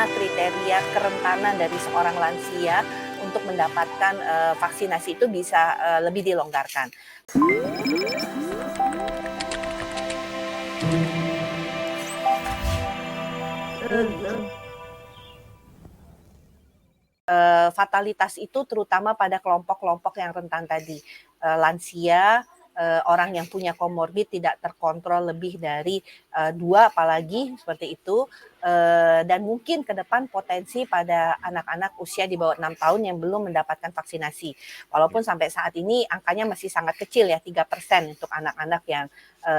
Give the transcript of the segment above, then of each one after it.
kriteria kerentanan dari seorang lansia untuk mendapatkan vaksinasi itu bisa lebih dilonggarkan. Fatalitas itu terutama pada kelompok-kelompok yang rentan tadi, lansia, orang yang punya komorbid tidak terkontrol lebih dari 2 apalagi seperti itu, dan mungkin ke depan potensi pada anak-anak usia di bawah 6 tahun yang belum mendapatkan vaksinasi. Walaupun sampai saat ini angkanya masih sangat kecil ya, 3% untuk anak-anak yang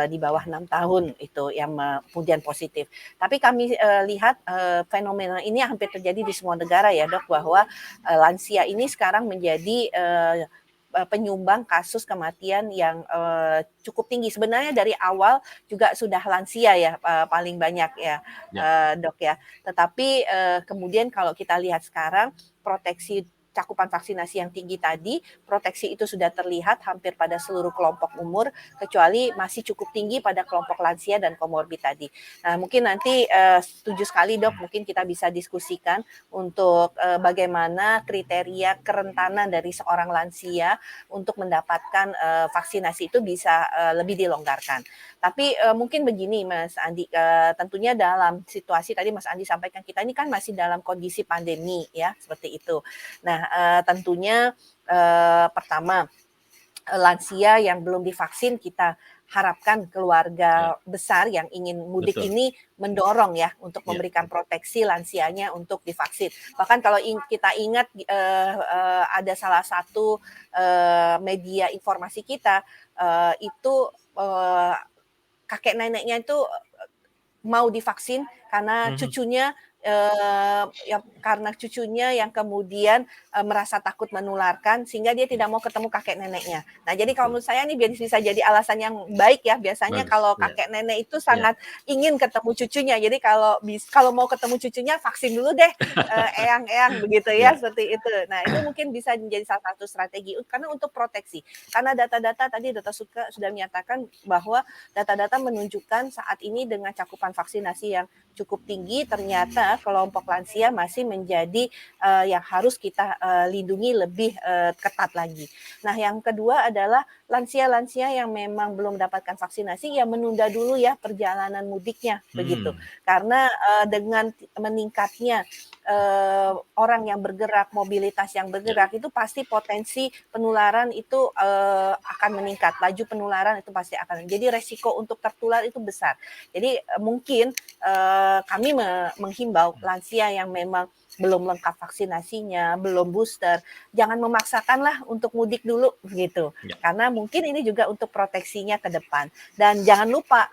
di bawah 6 tahun itu yang kemudian positif. Tapi kami lihat fenomena ini hampir terjadi di semua negara ya Dok, bahwa lansia ini sekarang menjadi penyumbang kasus kematian yang cukup tinggi. Sebenarnya dari awal juga sudah lansia ya paling banyak ya, Dok ya. Tetapi kemudian kalau kita lihat sekarang proteksi cakupan vaksinasi yang tinggi tadi, proteksi itu sudah terlihat hampir pada seluruh kelompok umur, kecuali masih cukup tinggi pada kelompok lansia dan komorbid tadi. Nah, mungkin nanti setuju sekali Dok, mungkin kita bisa diskusikan untuk bagaimana kriteria kerentanan dari seorang lansia untuk mendapatkan vaksinasi itu bisa lebih dilonggarkan. Tapi mungkin begini Mas Andi, tentunya dalam situasi tadi Mas Andi sampaikan kita ini kan masih dalam kondisi pandemi ya, seperti itu. Nah, tentunya pertama lansia yang belum divaksin kita harapkan keluarga besar yang ingin mudik ini mendorong ya untuk memberikan proteksi lansianya untuk divaksin. Bahkan kalau kita ingat ada salah satu media informasi kita itu kakek neneknya itu mau divaksin karena cucunya yang kemudian merasa takut menularkan sehingga dia tidak mau ketemu kakek neneknya. Nah, jadi kalau menurut saya ini bisa jadi alasan yang baik ya. Biasanya kalau kakek nenek itu sangat ingin ketemu cucunya. Jadi kalau mau ketemu cucunya vaksin dulu deh, eyang-eyang begitu ya, seperti itu. Nah, itu mungkin bisa menjadi salah satu strategi karena untuk proteksi. Karena data-data tadi Dr. Suka sudah menyatakan bahwa data-data menunjukkan saat ini dengan cakupan vaksinasi yang cukup tinggi, ternyata kelompok lansia masih menjadi yang harus kita lindungi lebih ketat lagi. Nah, yang kedua adalah lansia-lansia yang memang belum mendapatkan vaksinasi, ya menunda dulu ya perjalanan mudiknya, begitu. Karena dengan meningkatnya orang yang bergerak, mobilitas yang bergerak, itu pasti potensi penularan itu akan meningkat, laju penularan itu pasti akan. Jadi resiko untuk tertular itu besar. Jadi mungkin kami menghimbau lansia yang memang belum lengkap vaksinasinya, belum booster, jangan memaksakanlah untuk mudik dulu gitu. Karena mungkin ini juga untuk proteksinya ke depan. Dan jangan lupa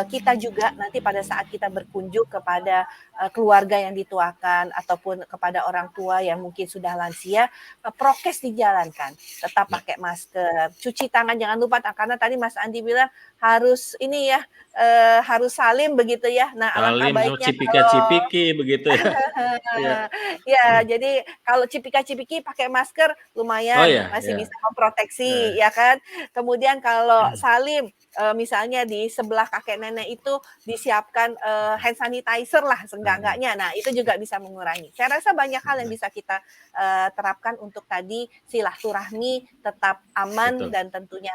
kita juga nanti pada saat kita berkunjung kepada keluarga yang dituakan ataupun kepada orang tua yang mungkin sudah lansia, prokes dijalankan. Tetap pakai masker, cuci tangan jangan lupa karena tadi Mas Andi bilang harus ini ya, harus salim begitu ya. Nah, alangkah Salim, baiknya kalau cipika-cipiki begitu ya. ya, jadi kalau cipika-cipiki pakai masker lumayan masih bisa memproteksi ya kan. Kemudian kalau salim misalnya di sebelah kakek nenek itu disiapkan hand sanitizer lah seenggak-enggaknya. Nah, itu juga bisa mengurangi. Saya rasa banyak hal yang bisa kita terapkan untuk tadi silaturahmi tetap aman dan tentunya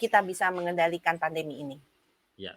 kita bisa mengendalikan pandemi ini. Ya.